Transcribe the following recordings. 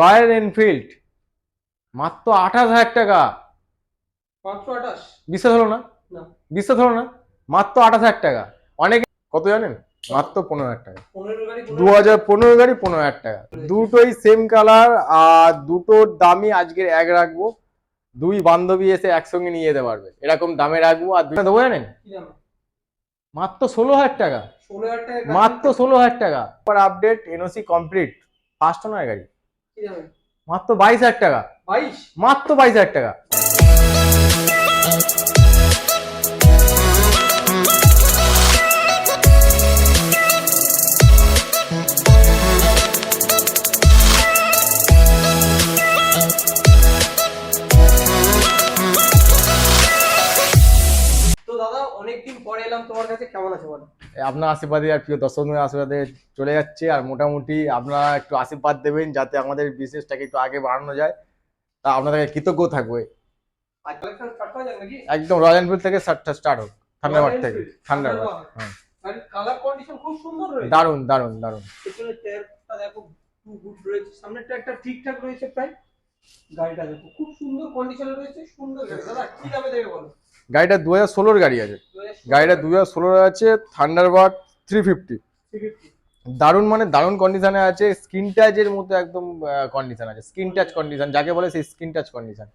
Royal Enfield মাত্র 28,000 টাকা। মাত্র 28? বিশ্বাস হলো না? না। বিশ্বাস হলো না? মাত্র 28,000 টাকা। অনেকে কত জানেন? মাত্র 15,000 টাকা। 15 গাড়ি 2015 গাড়ি 15,000 টাকা। দুটোই সেম কালার, আর দুটোর দামই আজকের এক রাখবো। দুই বান্ধবী এসে একসঙ্গে নিয়ে যেতে পারবে, এরকম দামে রাখবো। আর দুটো দেবো জানেন? কি দাম? মাত্র 16,000 টাকা। 16,000 টাকা? মাত্র 16,000 টাকা। Update, NOC complete, first owner গাড়ি। কি দাম? মাত্র 22,000 টাকা। 22? মাত্র 22,000 টাকা। তো দাদা অনেকদিন পরে এলাম তোমার কাছে, কেমন আছো বলো? আপনার আশীর্বাদে আর প্রিয় দর্শকদের আশীর্বাদে চলে যাচ্ছে। আর মোটামুটি আপনারা একটু আশীর্বাদ দেবেন যাতে আমাদের বিজনেসটাকে একটু আগে বাড়ানো যায়, তা আপনাদেরকে কৃতজ্ঞ থাকবে। আর কালেকশন স্টার্ট করা যাক নাকি? একদম রয়্যাল এনফিল্ড থেকে স্টার্ট হোক, থান্ডারবার্ড থেকে। থান্ডারবার্ড, হ্যাঁ। গাড়ির কালার কন্ডিশন খুব সুন্দর রয়েছে। দারুন দারুন দারুন। পেছনের টায়ারটা দেখো টু গুড রয়েছে, সামনেরটা একটা ঠিকঠাক রয়েছে প্রায়। গাড়িটা দেখো খুব সুন্দর কন্ডিশনে রয়েছে, সুন্দর গাড়ি। দাদা কি দামে দেবে বলো? গাড়িটা 2016 গাড়ি আছে। গাড়িটা 2016 আছে, থান্ডারবার্ড 350। 350? দারুণ, মানে দারুণ কন্ডিশনে আছে। স্ক্রিন টাচের মতো একদম কন্ডিশন আছে। স্ক্রিন টাচ কন্ডিশন যাকে বলে, সেই স্ক্রিন টাচ কন্ডিশন।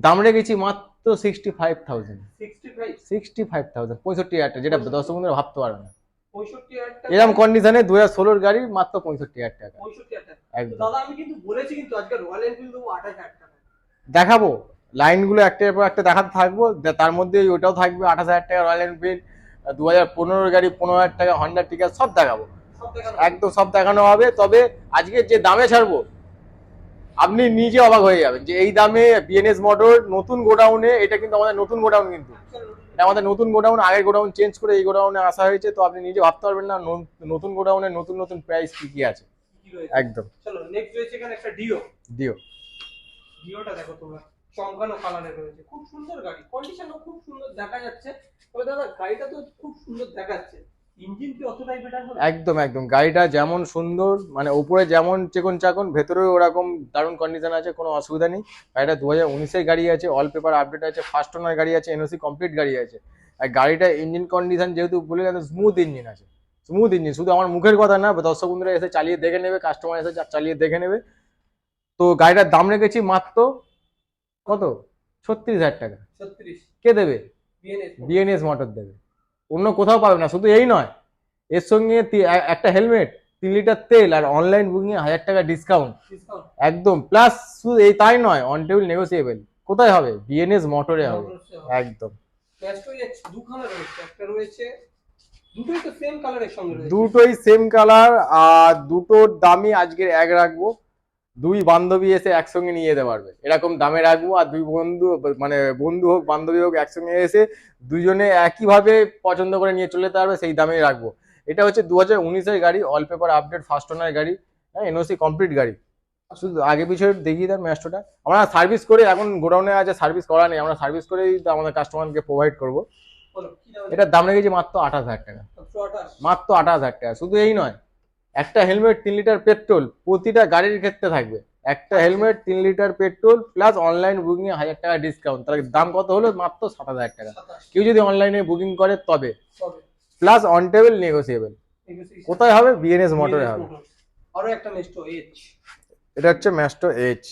দাম রেখেছি মাত্র 65,000। 65? 65,000, 65,000 টাকা, যেটা দর্শক বন্ধুরা ভাবতে পারবে না। 65,000 টাকা? এরকম কন্ডিশনে 2016 গাড়ি মাত্র 65,000 টাকা। 65,000 টাকা? একদম। দাদা আমি কিন্তু বলেছি কিন্তু আজকে রয়্যাল এনফিল্ড দেবো 28,000 টাকা। দেখাবো লাইনগুলো একটার পর একটা দেখাতে থাকবো, তার মধ্যে ওটাও থাকবে 28,000 টাকা রয়্যাল এনফিল্ড। 2015 গাড়ি 15,000 টাকা, হন্ডা টিকার সব দেখাবো। সব দেখানো? একদম সব দেখানো হবে। তবে আজকে যে দামে ছাড়বো আপনি নিজে অবাক হয়ে যাবেন যে এই দামে বিএনএস মোটর নতুন গোডাউনে। এটা কিন্তু আমাদের নতুন গোডাউন, কিন্তু এটা আমাদের নতুন গোডাউন। আগের গোডাউন চেঞ্জ করে এই গোডাউনে আসা হয়েছে, তো আপনি নিজে ভাবতে পারবেন না নতুন গোডাউনে নতুন নতুন প্রাইস কি কি আছে। কি রয়েছে একদম। চলো নেক্সট রয়েছে এখানে একটা ডিও। দিও। ডিওটা দেখো তোমরা, চমকানো কালারে রয়েছে, খুব সুন্দর গাড়ি, কন্ডিশনও খুব সুন্দর দেখা যাচ্ছে। তবে দাদা গাড়িটা তো খুব সুন্দর দেখাচ্ছে, ইঞ্জিন কি অতটাই বেটার হবে? একদম একদম। গাড়িটা যেমন সুন্দর, মানে উপরে যেমন চিকন চাকন, ভেতরেও ওরকম দারুণ কন্ডিশন আছে, কোনো অসুবিধা নেই। গাড়িটা 2019-এর গাড়ি আছে, অল পেপার আপডেট আছে, ফার্স্ট ওনার গাড়ি আছে, এনওসি কমপ্লিট গাড়ি আছে। আর গাড়িটা ইঞ্জিন কন্ডিশন যেহেতু বলে গেছে, স্মুথ ইঞ্জিন আছে। স্মুথ ইঞ্জিন, শুধু আমার মুখের কথা না, দর্শক বন্ধুরা এসে চালিয়ে দেখে নেবে, কাস্টমার এসে চালিয়ে দেখে নেবে। তো গাড়িটার দাম রেখেছি মাত্র কত? 36,000 টাকা। 36? কে দেবে? বিএনএস মোটর দেবে। অন্য কোথাও পাবে না। শুধু এই নয়, এর সঙ্গে একটা হেলমেট, 3 লিটার তেল, আর অনলাইন বুকিং 1,000 টাকা ডিসকাউন্ট। একদম। প্লাস শুধু এই তাই নয়, অন টেবিল নেগোসিয়েবল। কোথায় হবে? বিএনএস মোটরে হবে। একদম। দুখানা রয়েছে, একটা রয়েছে, দুটোই তো সেম কালারের সঙ্গে রয়েছে। দুটোই সেম কালার, আর দুটোর দামই আজকের এক রাখবো। দুই বান্ধবী এসে একসঙ্গে নিয়ে যেতে পারবে, এরকম দামে রাখবো। আর দুই বন্ধু, মানে বন্ধু হোক বান্ধবী হোক, একসঙ্গে এসে দুজনে একইভাবে পছন্দ করে নিয়ে চলে যেতে পারবে, সেই দামেই রাখবো। এটা হচ্ছে 2019-এর গাড়ি, all paper update, first owner গাড়ি, হ্যাঁ, এনওসি কমপ্লিট গাড়ি। শুধু আগে পিছনে দেখিয়ে দেন ম্যাস্টোটা। আমরা সার্ভিস করে, এখন গোডাউনে আছে, সার্ভিস করা নেই, আমরা সার্ভিস করেই আমাদের কাস্টমারকে প্রোভাইড করবো। এটার দাম রেখেছি মাত্র 28,000 টাকা। মাত্র 28,000 টাকা। শুধু এই নয়, একটা হেলমেট 3 লিটার পেট্রোল প্রতিটা গাড়ির ক্ষেত্রে থাকবে। একটা helmet 3 litre petrol plus online booking 1,000 টাকা ডিসকাউন্ট। তাহলে দাম কত হলো? মাত্র 7,000 টাকা। কেউ যদি অনলাইনে বুকিং করে তবে, প্লাস অন টেবিল নেগোসিয়েবল। কোথায় হবে? বিএনএস মোটরে হবে। আরো একটা মেস্টো এইচ। এটা হচ্ছে ম্যাস্টো এইচ।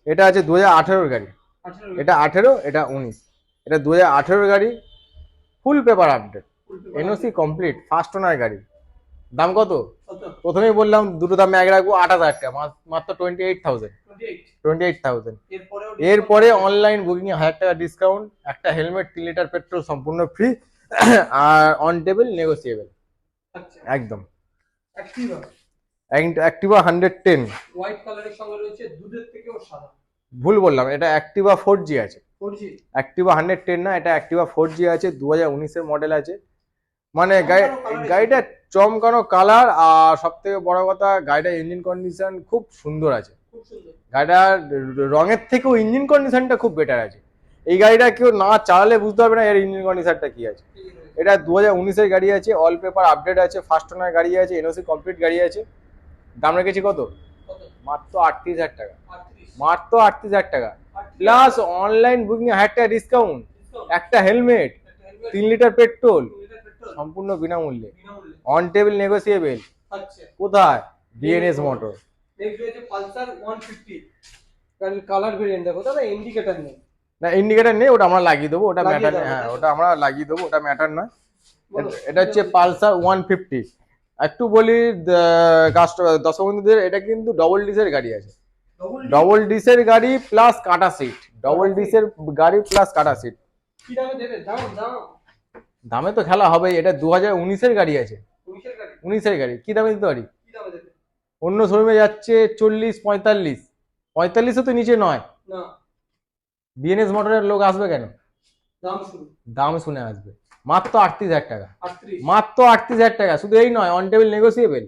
এটা আছে 2018-এর গাড়ি। এটা 18, এটা 19। এটা 2018-এর গাড়ি, ফুল paper update, NOC complete, first owner গাড়ি। দাম কত? প্রথমেই বললাম দুটো দামে এক রাখবো, 8,000 টাকা। মাত্র 28,000। 28,000। এরপরে অনলাইন বুকিং 1,000 টাকা ডিসকাউন্ট, একটা হেলমেট 3 লিটার পেট্রোল সম্পূর্ণ ফ্রি, আর অন টেবিল নেগোসিয়েবল। একদম। অ্যাক্টিভা 110 হোয়াইট কালারের সঙ্গে রয়েছে, দুধের থেকেও সাদা। ভুল বললাম, এটা অ্যাক্টিভা 4G আছে। 4G? অ্যাক্টিভা 110 না, এটা অ্যাক্টিভা 4G আছে, 2019-এর মডেল আছে। মানে গাড়িটা চমকানো কালার, আর সব থেকে বড় কথা, গাড়িটার ইঞ্জিন কন্ডিশন খুব সুন্দর আছে। গাড়িটার রঙের থেকেও ইঞ্জিন কন্ডিশনটা খুব বেটার আছে। এই গাড়িটা কেউ না চালালে বুঝতে পারবে না এর ইঞ্জিন কন্ডিশনটা কি আছে। এটা 2019-এর গাড়ি আছে, অল পেপার আপডেট আছে, ফার্স্ট ওনার গাড়ি আছে, এনওসি কমপ্লিট গাড়ি আছে। দাম রেখেছি কত? মাত্র 38,000 টাকা, 38 মাত্র 38,000 টাকা প্লাস অনলাইন বুকিং 1000 টাকা ডিসকাউন্ট, একটা হেলমেট, 3 লিটার পেট্রোল সম্পূর্ণ বিনামূল্যে, বিনামূল্যে। On table negotiable. আচ্ছা, কোথায়? BNS motor. নেক্সট রয়েছে পালসার 150 গাড়ির কালার ভেরিয়েন্ট। দেখো দাদা ইন্ডিকেটর নেই, না ইন্ডিকেটর নেই, ওটা আমরা লাগিয়ে দেবো, ওটা লাগিয়ে ম্যাটার দাও, নেই। হ্যাঁ তাই তো? ওটা আমরা লাগিয়ে দেবো, ওটা ম্যাটার নয়। বলো, এটা হচ্ছে পালসার 150। একটু বলি কাস্টমার দর্শক বন্ধুদের, এটা কিন্তু ডবল ডিসের গাড়ি আছে, ডবল ডিসের গাড়ি প্লাস কাটা সিট, ডবল ডিসের গাড়ি প্লাস কাটা সিট। কি দামে দেবে? দাম দাম দামে তো খেলা হবে, এটা 2019-এর গাড়ি আছে, 19 গাড়ি 19-এর গাড়ি কি দামে দিতে পারি? কি দামে দেবে? অন্য শোরুমে যাচ্ছে 40, 45, 45 তো নিচে নয়। না, বিএনএস মোটরের লোক আসবে কেন? দাম শুরু দাম শুনে আসবে। মাত্র 38,000 টাকা, 38, মাত্র 38,000 টাকা। শুধু এই নয়, on table negotiable,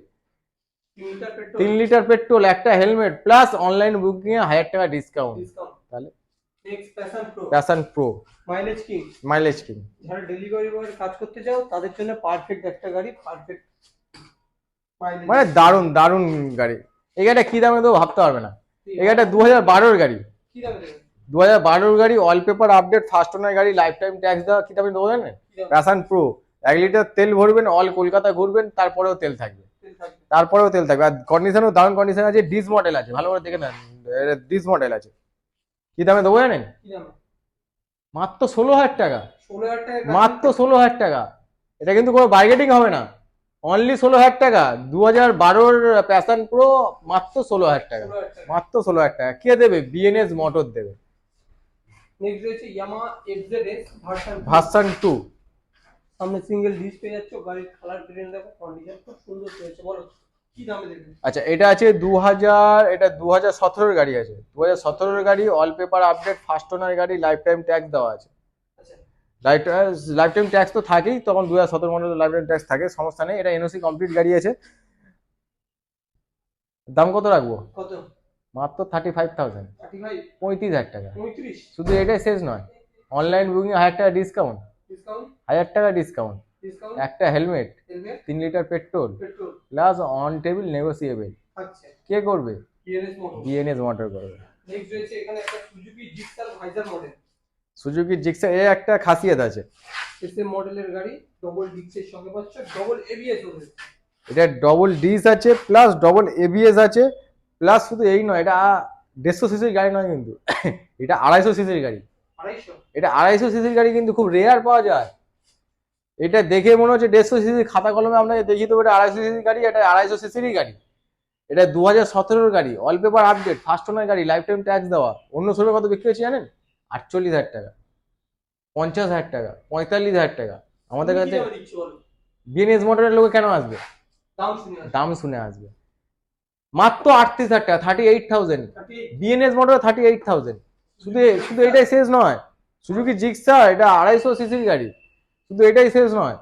3 litre petrol, 3 litre petrol, একটা হেলমেট প্লাস অনলাইন বুকিং এ 1000 টাকা ডিসকাউন্ট। ডিসকাউন্ট। তাহলে next passion pro, passion pro mileage king. Mileage king, যারা ডেলিভারি বয়ের কাজ করতে চাও তাদের জন্য পারফেক্ট একটা গাড়ি, পারফেক্ট মাইলেজ। মানে দারুণ দারুণ গাড়ি। এই গাড়িটা কি দামে দেবো ভাবতে পারবে না। এই গাড়িটা 2012-এর গাড়ি, কি দামে দেবে? 2012-এর গাড়ি, all paper update, first owner গাড়ি, লাইফ টাইম ট্যাক্স দেওয়া। কি দামে দেবো জানেন? কি দামে? প্যাশন প্রো 1 লিটার তেল ভরবেন, অল কলকাতা ঘুরবেন, তারপরেও তেল থাকবে, তেল থাকবে। তারপরেও তেল থাকবে। আর কন্ডিশনও দারুণ কন্ডিশন আছে, ডিস মডেল আছে, ভালো করে দেখে নেন, ডিস মডেল আছে। কি দামে দেবো জানেন? কি দামে? মাত্র 16,000 টাকা, 16,000 টাকা মাত্র 16,000 টাকা। এটা কিন্তু কোনো বার্গেটিং হবে না, অনলি 16,000 টাকা। 2012-এর প্যাশন প্রো মাত্র 16,000 টাকা, 16,000 টাকা। মাত্র 16,000 টাকা। কে দেবে? বিএনএস মোটর দেবে। নেক্সট রয়েছে ইয়ামাহা এফজেডএস ভার্সন 2। সামনে সিঙ্গেল ডিস পেয়ে যাচ্ছ, গাড়ির কালার ভেরিয়েন্ট দেখো, কন্ডিশন খুব সুন্দর পেয়েছে। বলো কি দামে দেবে? আচ্ছা এটা আছে 2017-এর গাড়ি আছে, 2017-এর গাড়ি, all paper update, first owner গাড়ি, লাইফ টাইম ট্যাক্স দেওয়া আছে। আচ্ছা, লাইফ টাইম ট্যাক্স তো থাকেই, তখন 2017 মডেলের লাইফ টাইম ট্যাক্স থাকে, সমস্যা নেই। এটা এনওসি কমপ্লিট গাড়ি আছে। দাম কত রাখবো? কত? মাত্র 35,000, 35, 35,000 টাকা। 35 শুধু এটাই শেষ নয়, অনলাইন বুকিং 1000 টাকা ডিসকাউন্ট, ডিসকাউন্ট, 1000 টাকা ডিসকাউন্ট, ডিসকাউন্ট, একটা helmet, helmet, 3 litre petrol petrol. Plus on table negotiable. আচ্ছা, কে করবে? BNS motor. বিএনএস মোটর করবে। নেক্সট রয়েছে এখানে একটা Suzuki Gixxer visor model. Suzuki Gixxer এর একটা খাসিয়ত আছে, এসএম মডেলের গাড়ি, ডবল ডিক্সের সঙ্গে পাচ্ছ, ডবল এবিএস ওদের। এটা ডবল ডিস আছে প্লাস ডবল এবিএস আছে, প্লাস শুধু এই নয়, এটা 150 সিসির গাড়ি নয় কিন্তু, এটা 250 সিসির গাড়ি। 250, এটা 250 সিসির গাড়ি কিন্তু খুব রেয়ার পাওয়া যায়। এটা দেখে মনে হচ্ছে 150 সিসি, খাতা কলমে আপনাকে দেখিয়ে দেবো এটা 250 সিসির গাড়ি, এটা 250 সিসিরই গাড়ি। এটা 2017-এর গাড়ি, all paper update, first owner গাড়ি, লাইফ টাইম ট্যাক্স দেওয়া। অন্য শোরুমে কত বিক্রি হচ্ছে জানেন? 48,000 টাকা, 50,000 টাকা, 45,000 টাকা। আমাদের তুমি কি কাছে দামে দিচ্ছ বলো? বিএনএস মোটরের লোকে কেন আসবে? দাম শুনে আসো। দাম শুনে আসবে। মাত্র 38,000 টাকা, 38,000। 38, বিএনএস মোটর 38,000। শুধু শুধু এটাই শেষ নয়, সুজুকি জিক্সার এটা 250 সিসির গাড়ি। শুধু এটাই শেষ নয়,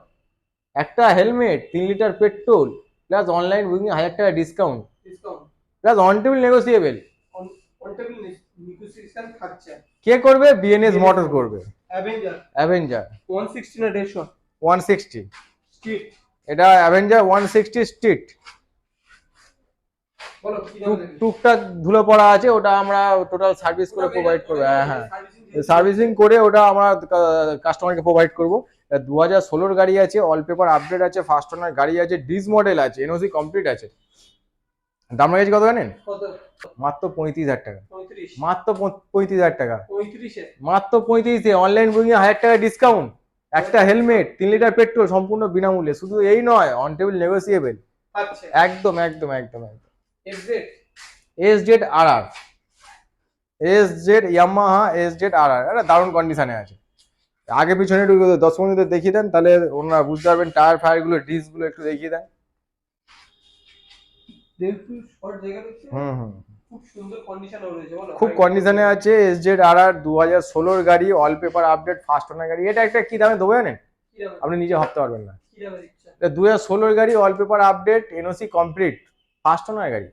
একটা helmet, 3 litre petrol plus online booking 1000 টাকা discount discount, plus on table negotiable. On table negotiation থাকছে। কে করবে? বিএনএস মোটর করবে। অ্যাভেঞ্জার অ্যাভেঞ্জার 160 না 150 160, স্ট্রিট। এটা অ্যাভেঞ্জার 160 স্ট্রিট। বলো কি দামে দেবে? টুকটাক ধুলো পড়া আছে, ওটা আমরা টোটাল সার্ভিস করে প্রোভাইড করবো। হ্যাঁ হ্যাঁ, সার্ভিসিং করে ওটা আমরা কাস্টমারকে প্রোভাইড করবো। 2016-এর গাড়ি আছে, অল পেপার আপডেট আছে, ফার্স্ট ওনার গাড়ি আছে, ডিস মডেল আছে, এনওসি কমপ্লিট আছে। দাম রেখেছি কত জানেন? কত? মাত্র 35,000 টাকা, 35, মাত্র 35,000 টাকা, 35 এ মাত্র 35-এ অনলাইন বুকিং 1000 টাকা ডিসকাউন্ট, একটা হেলমেট, 3 লিটার পেট্রোল সম্পূর্ণ বিনামূল্যে। শুধু এই নয়, অন টেবিল নেগোসিয়েবল। আচ্ছা। একদম একদম একদম একদম। FZ, SZ RR, SZ Yamaha SZ RR, এটা দারুণ কন্ডিশনে আছে। আগে পিছনে একটু দর্শক বন্ধুদের দেখিয়ে দেন, তাহলে ওনারা বুঝতে পারবেন। টায়ার ফায়ার গুলো, ডিস গুলো একটু দেখিয়ে দেন। দেড়টু শর্ট জায়গা রয়েছে, হুম, খুব সুন্দর কন্ডিশনে রয়েছে। বলো খুব কন্ডিশনে আছে। এসজেড আরআর 2016-এর গাড়ি, all paper update, first owner গাড়ি। এটা একটা কি দামে দেবো জানেন? কি দামে? আপনি নিজে ভাবতে পারবেন না। কি দামে দিচ্ছ? এটা 2016-এর গাড়ি, all paper update, NOC complete, first owner গাড়ি।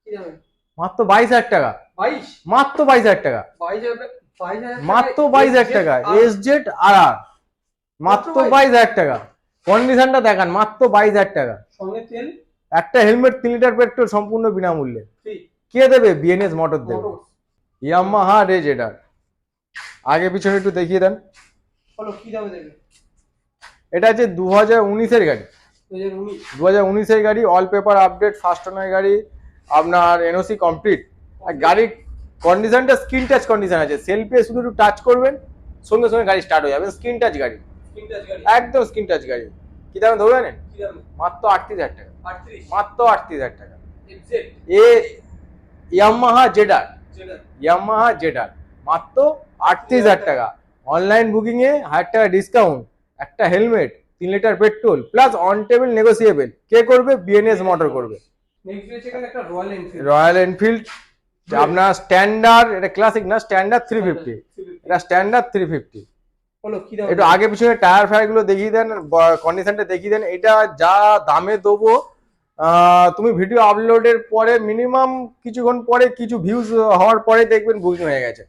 কি দামে? মাত্র 22,000 টাকা, 22, মাত্র 22,000 টাকা, 22,000, মাত্র 22,000 টাকা। এসজেড আরআর মাত্র 22,000 টাকা। কন্ডিশনটা দেখান, মাত্র 22,000 টাকা। সঙ্গে তেল একটা হেলমেট, 3 লিটার পেট্রোল সম্পূর্ণ বিনামূল্যে। ফ্রি। কে দেবে? বিএনএস মোটর দেবে। মোটরস। ইয়ামাহা রেজ এটার আগে পিছনে একটু দেখিয়ে দেন। বলো কি দামে দেবে? এটা আছে 2019-এর গাড়ি, 2019। 2019-এর গাড়ি, all paper update, first owner গাড়ি, আপনার এনওসি কমপ্লিট। আর গাড়ির কন্ডিশনটা স্ক্রিন টাচ কন্ডিশন আছে, সেলফি শুধু একটু টাচ করবেন সঙ্গে সঙ্গে গাড়ি স্টার্ট হয়ে যাবে। স্ক্রিন টাচ গাড়ি, তিনটা গাড়ি। একদম স্ক্রিন টাচ গাড়ি। কি দামে দেবো জানেন? কি দামে? মাত্র 38,000 টাকা, 38। মাত্র 38,000 টাকা। এক্সাক্ট। এ ইয়ামাহা জেডার, যেটা ইয়ামাহা জেডার মাত্র 38,000 টাকা। অনলাইন বুকিং এ 1000 টাকা ডিসকাউন্ট, একটা helmet, 3 litre petrol plus on table negotiable. কে করবে? বিএনএস মোটর করবে। নেক্সট রয়েছে এখানে একটা রয়্যাল এনফিল্ড। রয়্যাল এনফিল্ড আপনার স্ট্যান্ডার্ড, এটা ক্লাসিক না, স্ট্যান্ডার্ড 350, এটা স্ট্যান্ডার্ড 350। বলো কি দামে? একটু আগে পিছনে টায়ার ফায়ার গুলো দেখিয়ে দেন, কন্ডিশনটা দেখিয়ে দেন। এটা যা দামে দেবো, তুমি ভিডিও আপলোডের পরে মিনিমাম কিছুক্ষণ পরে, কিছু ভিউজ হওয়ার পরে দেখবেন বুকিং হয়ে গেছে।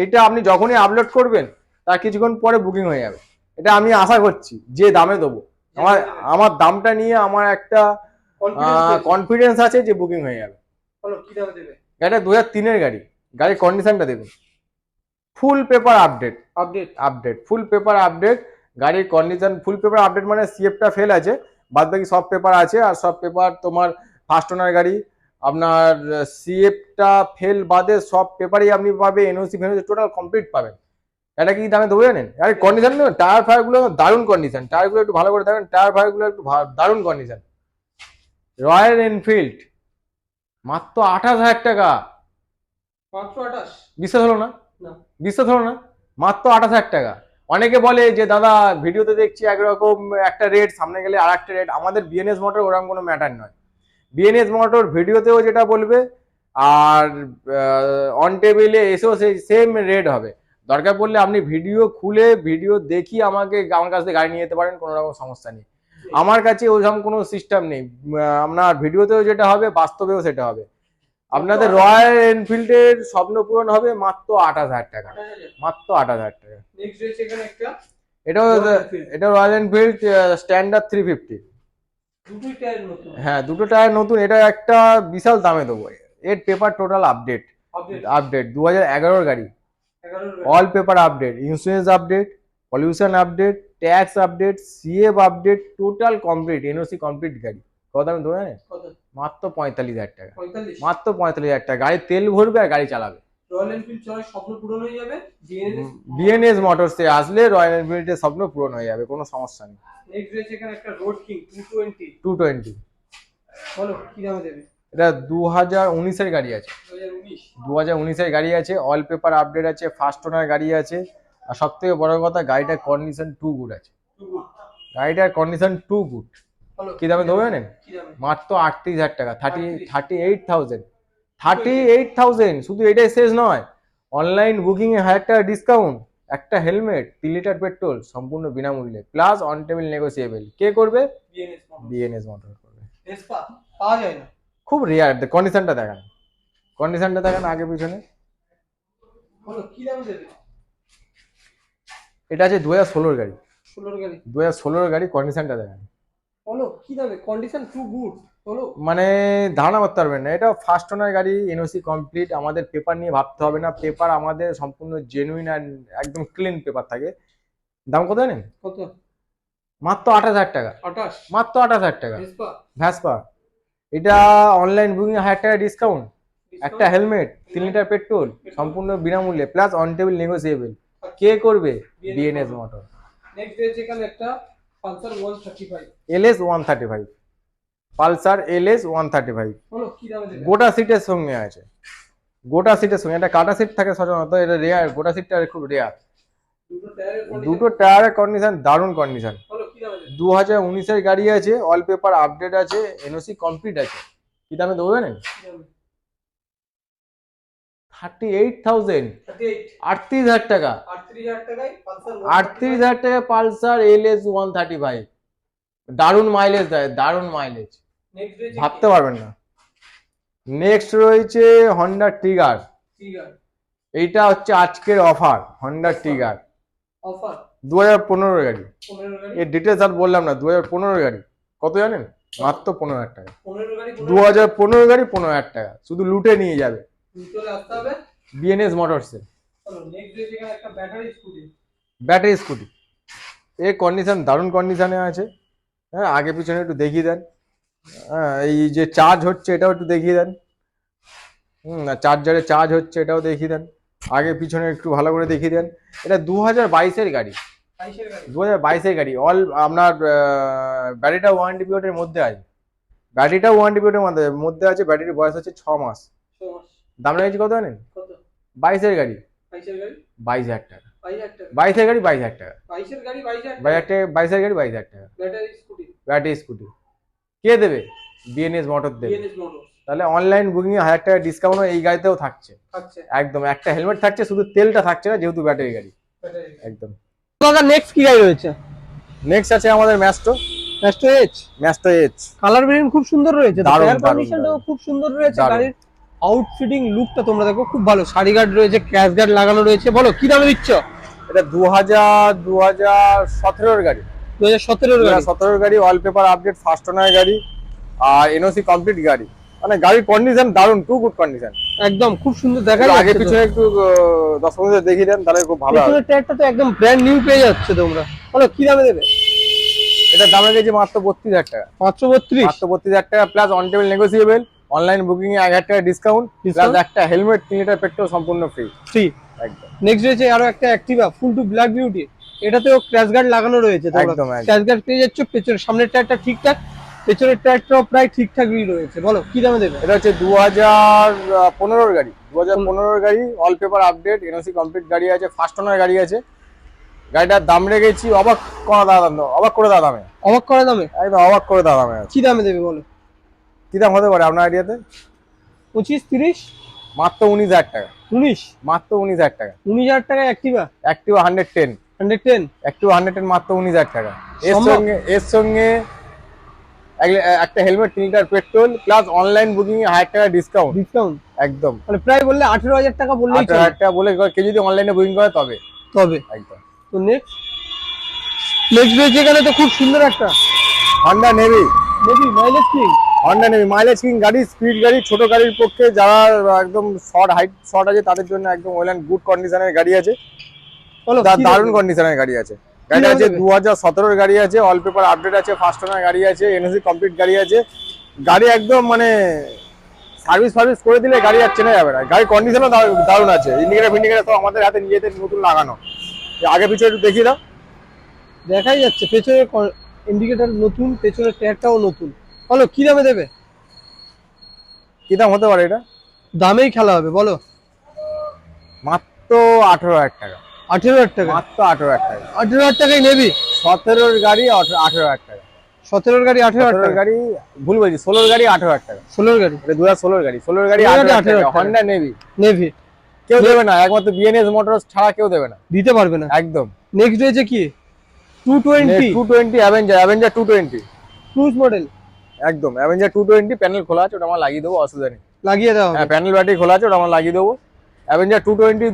এটা আপনি যখনই আপলোড করবেন তার কিছুক্ষণ পরে বুকিং হয়ে যাবে। এটা আমি আশা করছি যে দামে দেবো, আমার দামটা নিয়ে আমার একটা কনফিডেন্স আছে যে বুকিং হয়ে যাবে। বলো কি দামে দেবে? এটা 2003-এর গাড়ি, গাড়ির কন্ডিশনটা দেখুন, ফুল পেপার আপডেট, আপডেট। আপডেট, ফুল পেপার আপডেট। গাড়ির কন্ডিশন ফুল পেপার আপডেট মানে সিএফটা ফেল আছে, বাদ বাকি সব পেপার আছে। আর সব পেপার তোমার ফার্স্ট ওনার গাড়ি, আপনার সিএফটা ফেল বাদে সব পেপারই আপনি পাবে, এনওসি ফেনওসি টোটাল কমপ্লিট পাবেন। এটা কি দামে দেবো জানেন? আর কন্ডিশন নেবেন, টায়ার ফায়ার গুলো দারুণ কন্ডিশন, টায়ার গুলো একটু ভালো করে দেখেন, টায়ার ফায়ার গুলো একটু দারুণ কন্ডিশন। রয়্যাল এনফিল্ড মাত্র 28,000 টাকা। মাত্র 28? বিশ্বাস হলো না? না। বিশ্বাস হলো না? মাত্র 28,000 টাকা। অনেকে বলে যে দাদা ভিডিওতে দেখছি একরকম একটা রেট, সামনে গেলে আর একটা রেট। আমাদের বিএনএস মোটর ওরকম কোনো ম্যাটার নয়। বিএনএস মোটর ভিডিওতেও যেটা বলবে আর অন টেবিলে এসেও সেই সেম রেট হবে। দরকার পড়লে আপনি ভিডিও খুলে ভিডিও দেখি আমার কাছ থেকে গাড়ি নিয়ে যেতে পারেন, কোনো রকম সমস্যা নেই। আমার কাছে ওইরকম কোনো সিস্টেম নেই। আপনার ভিডিওতেও যেটা হবে বাস্তবেও সেটা হবে। আপনাদের রয়্যাল এনফিল্ডের স্বপ্ন পূরণ হবে মাত্র 28,000 টাকা, 28,000। মাত্র 28,000 টাকা। নেক্সট রয়েছে এখানে একটা এটাও Royal Enfield। এটা রয়্যাল এনফিল্ড স্ট্যান্ডার্ড 350। দুটোই টায়ার নতুন। হ্যাঁ, দুটো টায়ার নতুন। এটা একটা বিশাল দামে দেবো। এর paper total update, update. Update 2011-এর গাড়ি, 11 all paper update, insurance update, pollution update, tax update, CF update, total complete, NOC complete গাড়ি। কত দামে দেবো জানেন? কত? মাত্র 45,000 টাকা, 45? মাত্র 45,000 টাকা। গাড়ি তেল ভরবে আর গাড়ি চালাবে। রয়্যাল এনফিল্ড চলে স্বপ্ন পূরণ হয়ে যাবে। বিএনএস মোটরসে আসলে রয়্যাল এনফিল্ডের স্বপ্ন পূরণ হয়ে যাবে, কোনো সমস্যা নেই। নেক্সট রয়েছে এখানে একটা রোড কিং 220। 220, বলো কি দামে দেবে? এটা 2019-এর গাড়ি আছে, 2019। 2019-এর গাড়ি আছে, অল পেপার আপডেট আছে, ফার্স্ট ওনার গাড়ি আছে। আর সব থেকে বড় কথা, গাড়িটার কন্ডিশন টু গুড আছে, গাড়িটার কন্ডিশন টু গুড। বলো কি দামে দেবো জানেন? কি দামে? মাত্র 38,000 টাকা, 38,000, 38,000। শুধু এটাই শেষ নয়, অনলাইন বুকিং এ 1000 টাকা ডিসকাউন্ট, একটা হেলমেট, 3 লিটার পেট্রোল সম্পূর্ণ বিনামূল্যে প্লাস অন টেবিল নেগোসিয়েবল। কে করবে? BNS model. বিএনএস মোটর করবে। ভেসপা পাওয়া যায় না। খুব রেয়ার। কন্ডিশনটা দেখান, কন্ডিশনটা দেখান আগে পিছনে। বলো কি দামে দেবে? এটা আছে 2016-এর গাড়ি, 16 গাড়ি। 2016-এর গাড়ি, কন্ডিশনটা দেখান। বলো কি দামে? Condition too good. বলো। মানে ধারণা করতে পারবেন না। এটা ফার্স্ট ওনার গাড়ি, এনওসি কমপ্লিট। আমাদের পেপার নিয়ে ভাবতে হবে না, পেপার আমাদের সম্পূর্ণ জেনুইন আর একদম ক্লিন পেপার থাকে। দাম কত জানেন? কত? মাত্র 28,000 টাকা, 28? মাত্র 28,000 টাকা। ভেসপা। ভ্যাসপা। এটা অনলাইন বুকিং 1000 টাকা ডিসকাউন্ট, একটা হেলমেট, 3 লিটার পেট্রোল সম্পূর্ণ বিনামূল্যে প্লাস অন টেবিল নেগোসিয়েবল। কে করবে? BNS motor. নেক্সট রয়েছে এখানে একটা পালসার 135। LS 135, Pulsar LS 135। বলো কি দামে দেবে? গোটা সিটের সঙ্গে আছে, গোটা সিটের সঙ্গে। এটা কাটা সিট থাকে সাধারণত, এটা রেয়ার, গোটা সিটটা খুব রেয়ার। দুটো টায়ারের কন্ডিশন। দুটো টায়ারের কন্ডিশন দারুণ কন্ডিশন। বলো কি দামে দেবে? 2019-এর গাড়ি আছে, অল পেপার আপডেট আছে, এনওসি কমপ্লিট আছে। কি দামে দেবো জানেন? কি দামে? 38,000, 38? 38,000 টাকা, 38,000 টাকায় পালসার 38,000 টাকা পালসার এলএস 135। দারুণ মাইলেজ দেয়, দারুণ মাইলেজ, নেক্সট রয়েছে ভাবতে পারবেন না। নেক্সট রয়েছে হন্ডা ট্রিগার। ট্রিগার। এইটা হচ্ছে আজকের অফার, হন্ডা ট্রিগার অফার 2015-এর গাড়ি। 15 গাড়ি। এর ডিটেলস আর বললাম না, 2015-এর গাড়ি। কত জানেন? মাত্র 15,000 টাকা। 15 গাড়ি 2015 গাড়ি 15,000 টাকা, শুধু লুটে নিয়ে যাবে চলে আসতে হবে। বিএনএস মোটরসে। চলো নেক্সট রয়েছে এখানে একটা ব্যাটারি স্কুটি। ব্যাটারি স্কুটি, এর কন্ডিশন দারুণ কন্ডিশনে আছে। হ্যাঁ, আগে পিছনে একটু দেখিয়ে দেন। হ্যাঁ, এই যে চার্জ হচ্ছে এটাও একটু দেখিয়ে দেন। চার্জারে চার্জ হচ্ছে এটাও দেখিয়ে দেন। আগে পিছনে একটু ভালো করে দেখিয়ে দেন। এটা 2022-এর গাড়ি। 22 গাড়ি। 2022-এর গাড়ি। অল আপনার ব্যাটারিটা ওয়ারেন্টি পিরিয়ডের মধ্যে আছে। ব্যাটারিটা ওয়ারেন্টি পিরিয়ডের মধ্যে আছে। ব্যাটারির বয়স হচ্ছে 6 মাস। 6 মাস। দাম রেখেছি কত জানেন? কত? 22-এর গাড়ি 22 গাড়ি 22,000 টাকা। 22,000 টাকা। 22-এর গাড়ি 22,000 টাকা। 22 গাড়ি 22,000 টাকা। 22,000 গাড়ি 22,000 টাকা। Battery scooty. ব্যাটারি স্কুটি কে দেবে? বিএনএস মোটর দেবে। BNS motor. তাহলে অনলাইন বুকিং এ 1000 টাকা ডিসকাউন্ট এই গাড়িতেও থাকছে। থাকছে। একদম একটা হেলমেট থাকছে, শুধু তেলটা থাকছে না, যেহেতু ব্যাটারি গাড়ি। ব্যাটারি। একদম। দাদা নেক্সট কি গাড়ি রয়েছে? নেক্সট আছে আমাদের Maestro. Maestro edge. Maestro edge colour variant খুব সুন্দর রয়েছে, দারুণ, টায়ার দারুণ, কন্ডিশনটাও দারুণ। খুব সুন্দর রয়েছে, দারুণ। গাড়ির আউটফিটিং লুকটা তোমরা দেখো খুব ভালো। সারি গার্ড রয়েছে, ক্র্যাশ গার্ড লাগানো রয়েছে। বলো কি দামে দিচ্ছ? এটা 2017-এর গাড়ি। 2017-এর গাড়ি। 2017-এর গাড়ি, all paper update, first owner গাড়ি আর এনওসি কমপ্লিট গাড়ি। মানে গাড়ির কন্ডিশন দারুণ, টু গুড কন্ডিশন। একদম খুব সুন্দর দেখা একটু যাচ্ছে। আগে পিছনে একটু 10 মিনিট দেখিয়ে দেন, তাহলে খুব ভালো হবে। পিছনের টায়ারটা তো একদম ব্র্যান্ড নিউ পেয়ে যাচ্ছে তোমরা। বলো কি দামে দেবে? এটা দাম রেখেছি মাত্র 32,000 টাকা। মাত্র 32? মাত্র 32,000 টাকা plus on table negotiable. Online booking এ 1000 টাকা ডিসকাউন্ট প্লাস একটা হেলমেট, 3 লিটার পেট্রোল সম্পূর্ণ ফ্রি। ফ্রি। একদম। নেক্সট রয়েছে আরো একটা Activa full to black beauty. এটাতেও ক্র্যাশ গার্ড লাগানো রয়েছে তোমরা। একদম, একদম। ক্র্যাশ গার্ড পেয়ে যাচ্ছ। পেছনের সামনের টায়ারটা ঠিকঠাক, পেছনের টায়ারটাও প্রায় ঠিকঠাকই রয়েছে। বলো কি দামে দেবে? এটা হচ্ছে 2015-এর গাড়ি। 2015-এর গাড়ি, all paper update, NOC complete গাড়ি আছে, ফার্স্ট ওনার গাড়ি আছে। গাড়িটার দাম রেখেছি অবাক করা দামে। অবাক করা দামে? একদম অবাক করে দামে আছে। কি দামে দেবে বলো? কি দাম হতে পারে আপনার আইডিয়াতে? 25, 30? মাত্র 19,000 টাকা। 19? মাত্র 19,000 টাকা। 19,000 টাকায় অ্যাক্টিভা? অ্যাক্টিভা 110। 110? অ্যাক্টিভা 110 মাত্র 19,000 টাকা। সম্ভব? এর সঙ্গে একটা helmet, 3 litre petrol plus online booking এ 1000 টাকা ডিসকাউন্ট। একদম। মানে প্রায় বললে 18,000 টাকা বললেই চলে। 18,000 টাকা বলে কেউ যদি অনলাইনে বুকিং করে তবে। একদম। তো নেক্সট রয়েছে এখানে তো খুব সুন্দর একটা Honda navy. Mileage king. Honda navy mileage king গাড়ি, স্পিড গাড়ি, ছোট গাড়ির পক্ষে যারা একদম শর্ট আছে তাদের জন্য একদম ওয়েল এন্ড গুড কন্ডিশনের গাড়ি আছে। বলো দারুণ কন্ডিশনের গাড়ি আছে। গাড়ি আছে 2017-এর গাড়ি আছে, অল পেপার আপডেট আছে, ফার্স্ট ওনার গাড়ি আছে, এনওসি কমপ্লিট গাড়ি আছে। গাড়ি একদম মানে সার্ভিস করে দিলে গাড়ি আর চেনা যাবে না। গাড়ির কন্ডিশনও দারুণ আছে। ইন্ডিকেটার সব আমাদের হাতে নিজেদের নতুন লাগানো। আগে পিছনে একটু দেখিয়ে দাও। দেখাই যাচ্ছে পেছনের ইন্ডিকেটর নতুন, পেছনের টায়ারটাও নতুন। বলো কি দামে দেবে? কি দাম হতে পারে এটা? দামেই খেলা হবে। বলো। মাত্র 18,000 টাকা। 18,000 টাকা? মাত্র 18,000 টাকা। 18,000 টাকাই নেবি? 17-এর গাড়ি 18,000 টাকা। 17-এর গাড়ি 18,000 টাকা? গাড়ি ভুল বলছি, 16-এর গাড়ি 18,000 টাকা। 16-এর গাড়ি? এটা 2016-এর গাড়ি। 16-এর গাড়ি 18,000 টাকা। হন্ডা নেভি কেউ দেবে না, একমাত্র বিএনএস মোটরস ছাড়া কেউ দেবে না, দিতে পারবে না। একদম। নেক্সট রয়েছে কি? 220 অ্যাভেঞ্জার 220 ক্রুজ মডেল। একদম অ্যাভেঞ্জার 220 প্যানেল খোলা আছে, ওটা আমরা লাগিয়ে দেবো, অসুবিধা নেই। লাগিয়ে দেওয়া হবে? হ্যাঁ, প্যানেল ব্যাটারি খোলা আছে, ওটা আমরা লাগিয়ে দেবো। অ্যাভেঞ্জার 220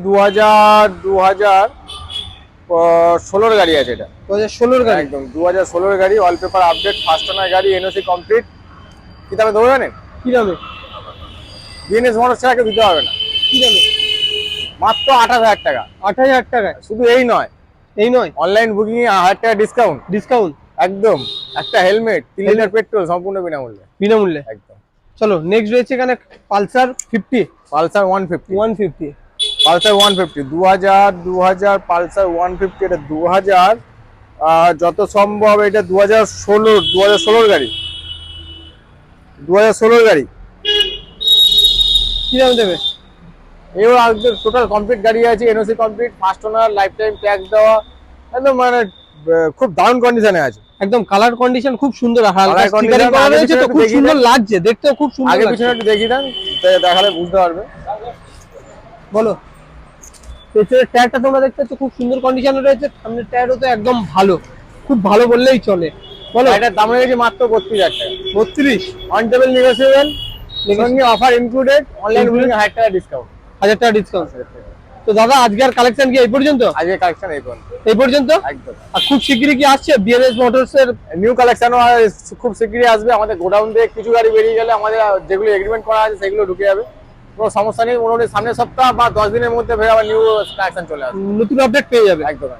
2016-এর গাড়ি আছে। এটা 2016-এর গাড়ি? একদম 2016-এর গাড়ি, all paper update, first owner গাড়ি, এনওসি কমপ্লিট। কি দামে দেবো জানেন? কি দামে? বিএনএস মোটরস ছাড়া কেউ দিতে হবে না। কি দামে? মাত্র 28,000 টাকা। 28,000 টাকায়? শুধু এই নয়, অনলাইন বুকিং এ 1000 টাকা ডিসকাউন্ট। একদম। একটা হেলমেট, 3 লিটার পেট্রোল সম্পূর্ণ বিনামূল্যে। একদম। চলো নেক্সট রয়েছে এখানে পালসার 50। পালসার 150। 150? Pulsar 150 2000 Pulsar 150। এটা 2000 যত সম্ভব এটা 2016-র গাড়ি। 2016-র গাড়ি। কি দাম দেবে? এও একদম টোটাল কমপ্লিট গাড়ি আছে, NOC complete, first owner, life time tax দেওয়া, একদম মানে খুব দারুণ কন্ডিশনে আছে। একদম কালার কন্ডিশন খুব সুন্দর, হালকা স্টিকারিং করা রয়েছে তো খুব সুন্দর লাগছে, দেখতেও খুব সুন্দর আগে লাগছে। পিছনে একটু দেখিয়ে দেন, দেখালে বুঝতে পারবে। বলো। পেছনের টায়ারটা তোমরা দেখতে পাচ্ছ খুব সুন্দর কন্ডিশনে রয়েছে, সামনের টায়ারও তো একদম ভালো, খুব ভালো বললেই চলে। বলো। এটার দাম রেখেছি মাত্র 32,000 টাকা। 32? অন টেবিল নেগোসিয়েবল, সঙ্গে অফার ইনক্লুডেড, অনলাইন বুকিং 1000 টাকা ডিসকাউন্ট। 1000 টাকা ডিসকাউন্ট। তো দাদা আজকের কালেকশন কি এই পর্যন্ত? আজকে কালেকশন এই পর্যন্ত। এই পর্যন্ত? একদম। আর খুব শিগগিরই কি আসছে বিএনএস মোটরস এর নিউ কালেকশনও খুব শীঘ্রই আসবে। আমাদের গোডাউন থেকে কিছু গাড়ি বেরিয়ে গেলে আমাদের যেগুলো এগ্রিমেন্ট করা আছে সেগুলো ঢুকে যাবে, কোনো সমস্যা নেই। মোটামুটি সামনের সপ্তাহ বা 10 দিনের মধ্যে ফের আবার নিউ কালেকশন চলে আসবে। নতুন আপডেট পেয়ে যাবে। একদম।